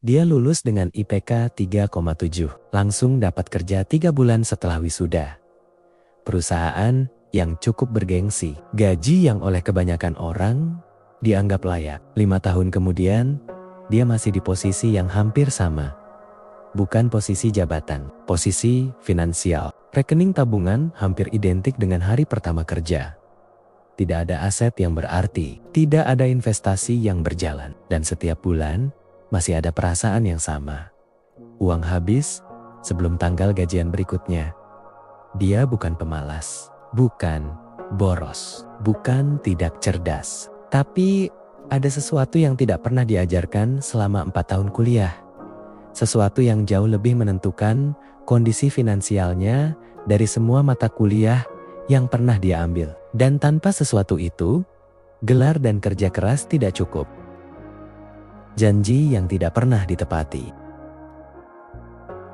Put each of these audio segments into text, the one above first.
Dia lulus dengan IPK 3,7, langsung dapat kerja 3 bulan setelah wisuda. Perusahaan yang cukup bergengsi, gaji yang oleh kebanyakan orang dianggap layak. 5 tahun kemudian, dia masih di posisi yang hampir sama. Bukan posisi jabatan, posisi finansial. Rekening tabungan hampir identik dengan hari pertama kerja. Tidak ada aset yang berarti, tidak ada investasi yang berjalan, dan setiap bulan masih ada perasaan yang sama. Uang habis sebelum tanggal gajian berikutnya. Dia bukan pemalas, bukan boros, bukan tidak cerdas. Tapi ada sesuatu yang tidak pernah diajarkan selama 4 tahun kuliah. Sesuatu yang jauh lebih menentukan kondisi finansialnya dari semua mata kuliah yang pernah dia ambil. Dan tanpa sesuatu itu, gelar dan kerja keras tidak cukup. Janji yang tidak pernah ditepati.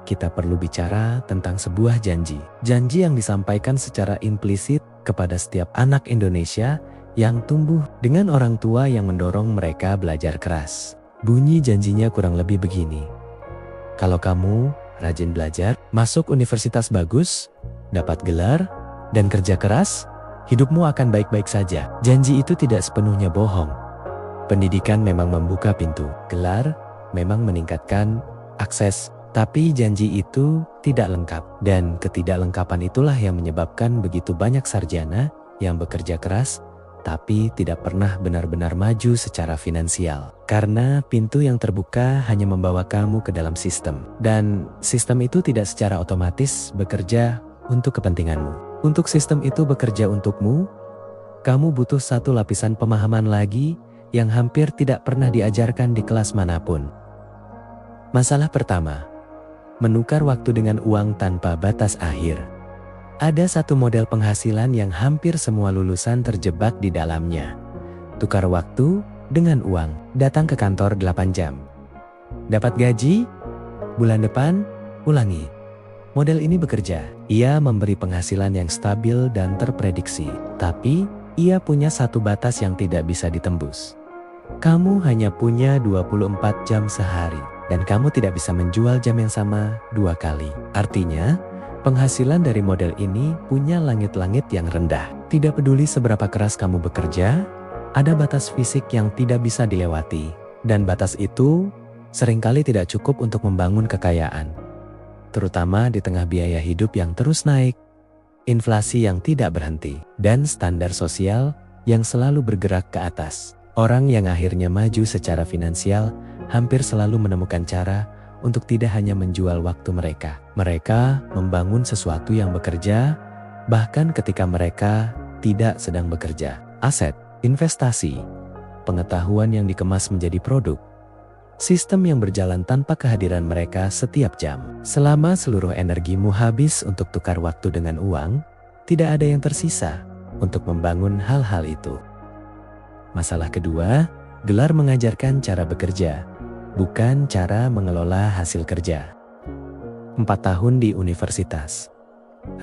Kita perlu bicara tentang sebuah janji. Janji yang disampaikan secara implisit kepada setiap anak Indonesia yang tumbuh dengan orang tua yang mendorong mereka belajar keras. Bunyi janjinya kurang lebih begini. Kalau kamu rajin belajar, masuk universitas bagus, dapat gelar, dan kerja keras, hidupmu akan baik-baik saja. Janji itu tidak sepenuhnya bohong. Pendidikan memang membuka pintu, gelar memang meningkatkan akses, tapi janji itu tidak lengkap. Dan ketidaklengkapan itulah yang menyebabkan begitu banyak sarjana yang bekerja keras, tapi tidak pernah benar-benar maju secara finansial. Karena pintu yang terbuka hanya membawa kamu ke dalam sistem. Dan sistem itu tidak secara otomatis bekerja untuk kepentinganmu. Untuk sistem itu bekerja untukmu, kamu butuh satu lapisan pemahaman lagi yang hampir tidak pernah diajarkan di kelas manapun. Masalah pertama, menukar waktu dengan uang tanpa batas akhir. Ada satu model penghasilan yang hampir semua lulusan terjebak di dalamnya. Tukar waktu dengan uang. Datang ke kantor 8 jam. Dapat gaji, bulan depan, ulangi. Model ini bekerja. Ia memberi penghasilan yang stabil dan terprediksi. Tapi, ia punya satu batas yang tidak bisa ditembus. Kamu hanya punya 24 jam sehari, dan kamu tidak bisa menjual jam yang sama 2 kali. Artinya, penghasilan dari model ini punya langit-langit yang rendah. Tidak peduli seberapa keras kamu bekerja, ada batas fisik yang tidak bisa dilewati. Dan batas itu seringkali tidak cukup untuk membangun kekayaan. Terutama di tengah biaya hidup yang terus naik, inflasi yang tidak berhenti, dan standar sosial yang selalu bergerak ke atas. Orang yang akhirnya maju secara finansial hampir selalu menemukan cara untuk tidak hanya menjual waktu mereka. Mereka membangun sesuatu yang bekerja, bahkan ketika mereka tidak sedang bekerja. Aset, investasi, pengetahuan yang dikemas menjadi produk, sistem yang berjalan tanpa kehadiran mereka setiap jam. Selama seluruh energimu habis untuk tukar waktu dengan uang, tidak ada yang tersisa untuk membangun hal-hal itu. Masalah kedua, gelar mengajarkan cara bekerja, bukan cara mengelola hasil kerja. 4 tahun di universitas,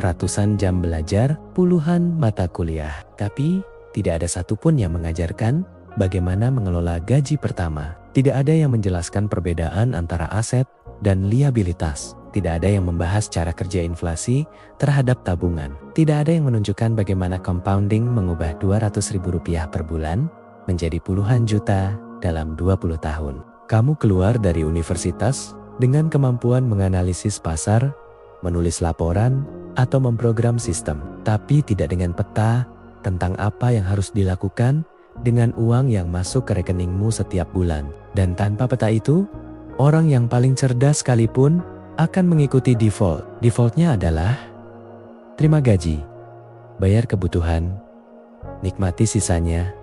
ratusan jam belajar, puluhan mata kuliah, tapi tidak ada satupun yang mengajarkan bagaimana mengelola gaji pertama. Tidak ada yang menjelaskan perbedaan antara aset dan liabilitas. Tidak ada yang membahas cara kerja inflasi terhadap tabungan. Tidak ada yang menunjukkan bagaimana compounding mengubah Rp200.000 per bulan menjadi puluhan juta dalam 20 tahun. Kamu keluar dari universitas dengan kemampuan menganalisis pasar, menulis laporan, atau memprogram sistem, tapi tidak dengan peta tentang apa yang harus dilakukan dengan uang yang masuk ke rekeningmu setiap bulan. Dan tanpa peta itu, orang yang paling cerdas sekalipun akan mengikuti default. Defaultnya adalah terima gaji, bayar kebutuhan, nikmati sisanya,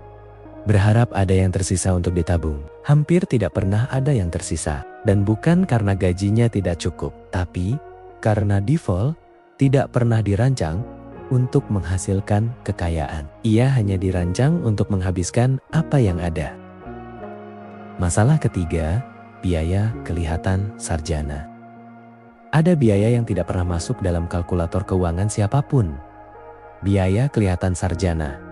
berharap ada yang tersisa untuk ditabung. Hampir tidak pernah ada yang tersisa. Dan bukan karena gajinya tidak cukup, tapi karena default tidak pernah dirancang untuk menghasilkan kekayaan. Ia hanya dirancang untuk menghabiskan apa yang ada. Masalah ketiga, biaya kelihatan sarjana. Ada biaya yang tidak pernah masuk dalam kalkulator keuangan siapapun. Biaya kelihatan sarjana.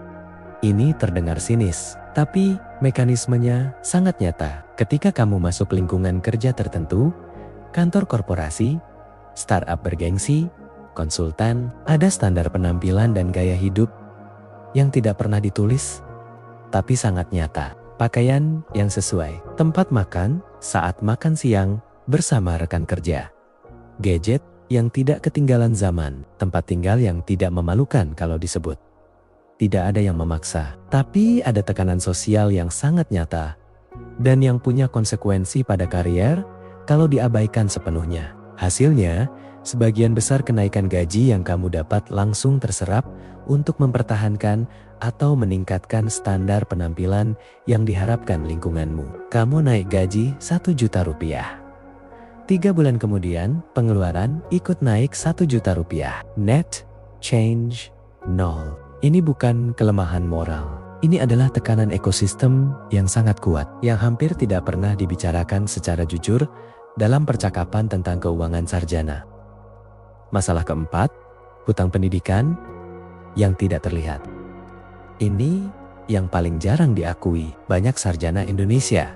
Ini terdengar sinis, Tapi mekanismenya sangat nyata. Ketika kamu masuk lingkungan kerja tertentu, kantor korporasi, startup bergengsi, konsultan, ada standar penampilan dan gaya hidup yang tidak pernah ditulis, tapi sangat nyata. Pakaian yang sesuai, tempat makan saat makan siang bersama rekan kerja, gadget yang tidak ketinggalan zaman, tempat tinggal yang tidak memalukan kalau disebut. Tidak ada yang memaksa, tapi ada tekanan sosial yang sangat nyata dan yang punya konsekuensi pada karier kalau diabaikan sepenuhnya. Hasilnya, sebagian besar kenaikan gaji yang kamu dapat langsung terserap untuk mempertahankan atau meningkatkan standar penampilan yang diharapkan lingkunganmu. Kamu naik gaji 1 juta rupiah. 3 bulan kemudian, pengeluaran ikut naik 1 juta rupiah. Net change 0. Ini bukan kelemahan moral. Ini adalah tekanan ekosistem yang sangat kuat, yang hampir tidak pernah dibicarakan secara jujur dalam percakapan tentang keuangan sarjana. Masalah keempat, hutang pendidikan yang tidak terlihat. Ini yang paling jarang diakui banyak sarjana Indonesia,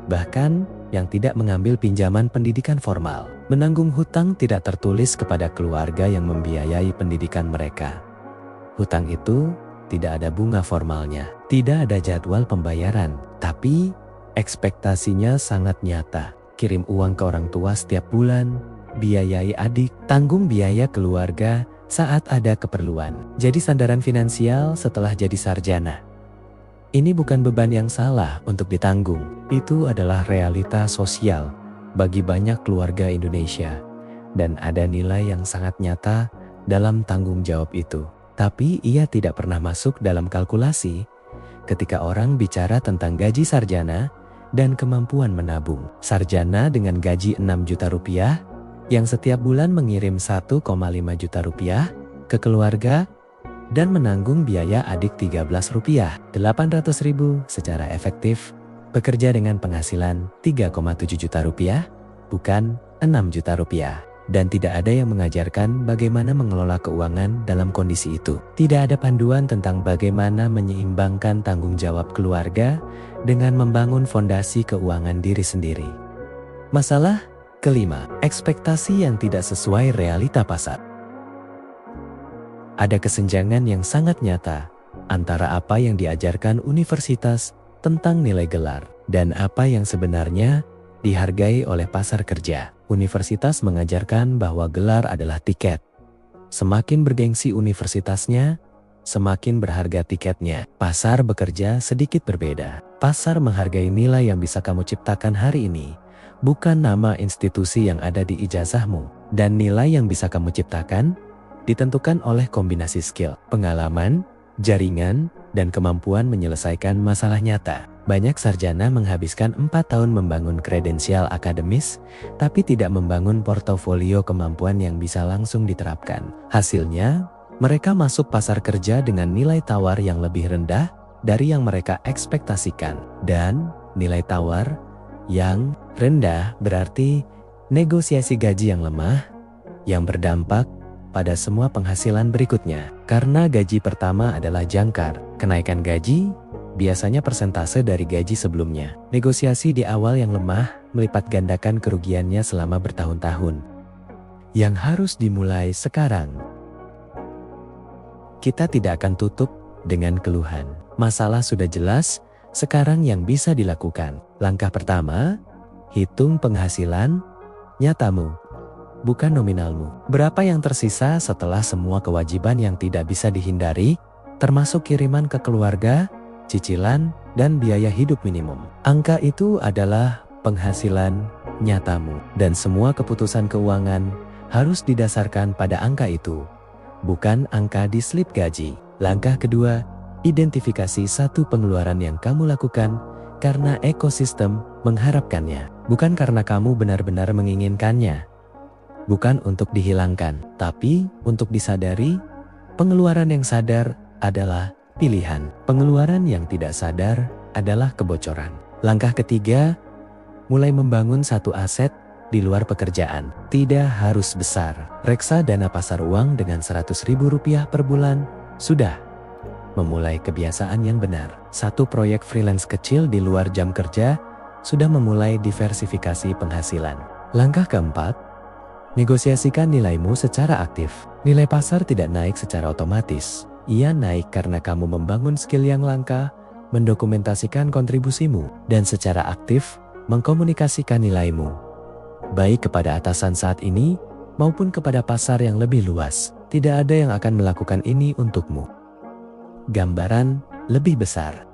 bahkan yang tidak mengambil pinjaman pendidikan formal, menanggung hutang tidak tertulis kepada keluarga yang membiayai pendidikan mereka. Hutang itu tidak ada bunga formalnya, tidak ada jadwal pembayaran, tapi ekspektasinya sangat nyata. Kirim uang ke orang tua setiap bulan, biayai adik, tanggung biaya keluarga saat ada keperluan. Jadi sandaran finansial setelah jadi sarjana. Ini bukan beban yang salah untuk ditanggung. Itu adalah realita sosial bagi banyak keluarga Indonesia. Dan ada nilai yang sangat nyata dalam tanggung jawab itu. Tapi ia tidak pernah masuk dalam kalkulasi ketika orang bicara tentang gaji sarjana dan kemampuan menabung. Sarjana dengan gaji 6 juta rupiah yang setiap bulan mengirim 1,5 juta rupiah ke keluarga dan menanggung biaya adik 13 rupiah, 800 ribu secara efektif, bekerja dengan penghasilan 3,7 juta rupiah, bukan 6 juta rupiah. Dan tidak ada yang mengajarkan bagaimana mengelola keuangan dalam kondisi itu. Tidak ada panduan tentang bagaimana menyeimbangkan tanggung jawab keluarga dengan membangun fondasi keuangan diri sendiri. Masalah kelima, ekspektasi yang tidak sesuai realita pasar. Ada kesenjangan yang sangat nyata antara apa yang diajarkan universitas tentang nilai gelar dan apa yang sebenarnya dihargai oleh pasar kerja. Universitas mengajarkan bahwa gelar adalah tiket. Semakin bergengsi universitasnya, semakin berharga tiketnya. Pasar bekerja sedikit berbeda. Pasar menghargai nilai yang bisa kamu ciptakan hari ini, bukan nama institusi yang ada di ijazahmu. Dan nilai yang bisa kamu ciptakan ditentukan oleh kombinasi skill, pengalaman, jaringan, dan kemampuan menyelesaikan masalah nyata. Banyak sarjana menghabiskan 4 tahun membangun kredensial akademis, tapi tidak membangun portofolio kemampuan yang bisa langsung diterapkan. Hasilnya, mereka masuk pasar kerja dengan nilai tawar yang lebih rendah dari yang mereka ekspektasikan. Dan nilai tawar yang rendah berarti negosiasi gaji yang lemah, yang berdampak pada semua penghasilan berikutnya. Karena gaji pertama adalah jangkar, kenaikan gaji biasanya persentase dari gaji sebelumnya. Negosiasi di awal yang lemah melipat gandakan kerugiannya selama bertahun-tahun. Yang harus dimulai sekarang. Kita tidak akan tutup dengan keluhan. Masalah sudah jelas, sekarang yang bisa dilakukan. Langkah pertama, hitung penghasilan nyatamu, bukan nominalmu. Berapa yang tersisa setelah semua kewajiban yang tidak bisa dihindari, termasuk kiriman ke keluarga, cicilan, dan biaya hidup minimum. Angka itu adalah penghasilan nyatamu. Dan semua keputusan keuangan harus didasarkan pada angka itu, bukan angka di slip gaji. Langkah kedua, identifikasi satu pengeluaran yang kamu lakukan karena ekosistem mengharapkannya, bukan karena kamu benar-benar menginginkannya. Bukan untuk dihilangkan, tapi untuk disadari. Pengeluaran yang sadar adalah pilihan. Pengeluaran yang tidak sadar adalah kebocoran. Langkah ketiga, mulai membangun satu aset di luar pekerjaan. Tidak harus besar. Reksa dana pasar uang dengan 100 ribu rupiah per bulan, sudah. memulai kebiasaan yang benar. Satu proyek freelance kecil di luar jam kerja sudah memulai diversifikasi penghasilan. Langkah keempat, negosiasikan nilaimu secara aktif. Nilai pasar tidak naik secara otomatis. Ia naik karena kamu membangun skill yang langka, mendokumentasikan kontribusimu, dan secara aktif mengkomunikasikan nilaimu. Baik kepada atasan saat ini, maupun kepada pasar yang lebih luas. Tidak ada yang akan melakukan ini untukmu. Gambaran lebih besar.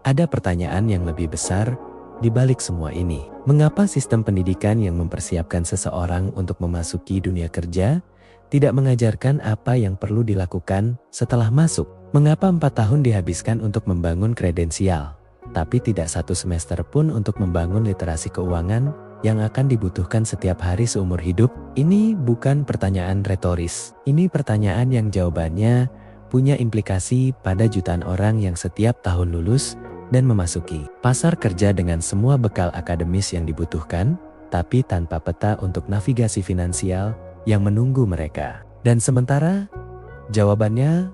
Ada pertanyaan yang lebih besar di balik semua ini. Mengapa sistem pendidikan yang mempersiapkan seseorang untuk memasuki dunia kerja tidak mengajarkan apa yang perlu dilakukan setelah masuk? Mengapa 4 tahun dihabiskan untuk membangun kredensial, tapi tidak 1 semester pun untuk membangun literasi keuangan yang akan dibutuhkan setiap hari seumur hidup? Ini bukan pertanyaan retoris. Ini pertanyaan yang jawabannya punya implikasi pada jutaan orang yang setiap tahun lulus dan memasuki pasar kerja dengan semua bekal akademis yang dibutuhkan, tapi tanpa peta untuk navigasi finansial yang menunggu mereka. Dan sementara jawabannya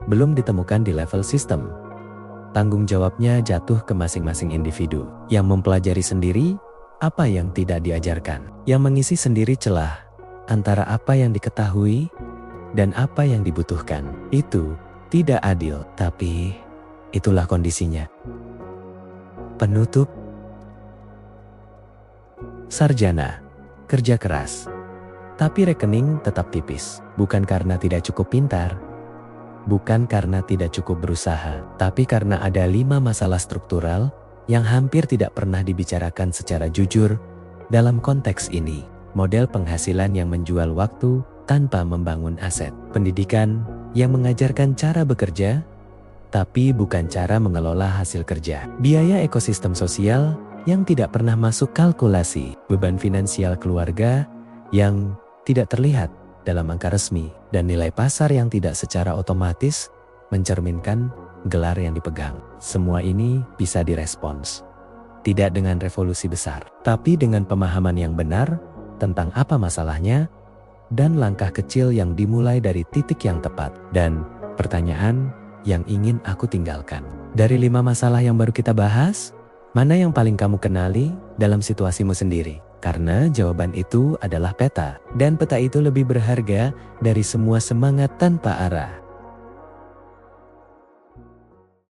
belum ditemukan di level sistem. Tanggung jawabnya jatuh ke masing-masing individu yang mempelajari sendiri apa yang tidak diajarkan, yang mengisi sendiri celah antara apa yang diketahui dan apa yang dibutuhkan. Itu tidak adil, tapi itulah kondisinya. Penutup. Sarjana, kerja keras, tapi rekening tetap tipis. Bukan karena tidak cukup pintar, bukan karena tidak cukup berusaha, tapi karena ada 5 masalah struktural yang hampir tidak pernah dibicarakan secara jujur dalam konteks ini. Model penghasilan yang menjual waktu tanpa membangun aset. Pendidikan yang mengajarkan cara bekerja, tapi bukan cara mengelola hasil kerja. Biaya ekosistem sosial yang tidak pernah masuk kalkulasi. Beban finansial keluarga yang tidak terlihat dalam angka resmi. Dan nilai pasar yang tidak secara otomatis mencerminkan gelar yang dipegang. Semua ini bisa direspons. Tidak dengan revolusi besar, tapi dengan pemahaman yang benar tentang apa masalahnya, dan langkah kecil yang dimulai dari titik yang tepat. Dan pertanyaan yang ingin aku tinggalkan. Dari 5 masalah yang baru kita bahas, mana yang paling kamu kenali dalam situasimu sendiri? Karena jawaban itu adalah peta. Dan peta itu lebih berharga dari semua semangat tanpa arah.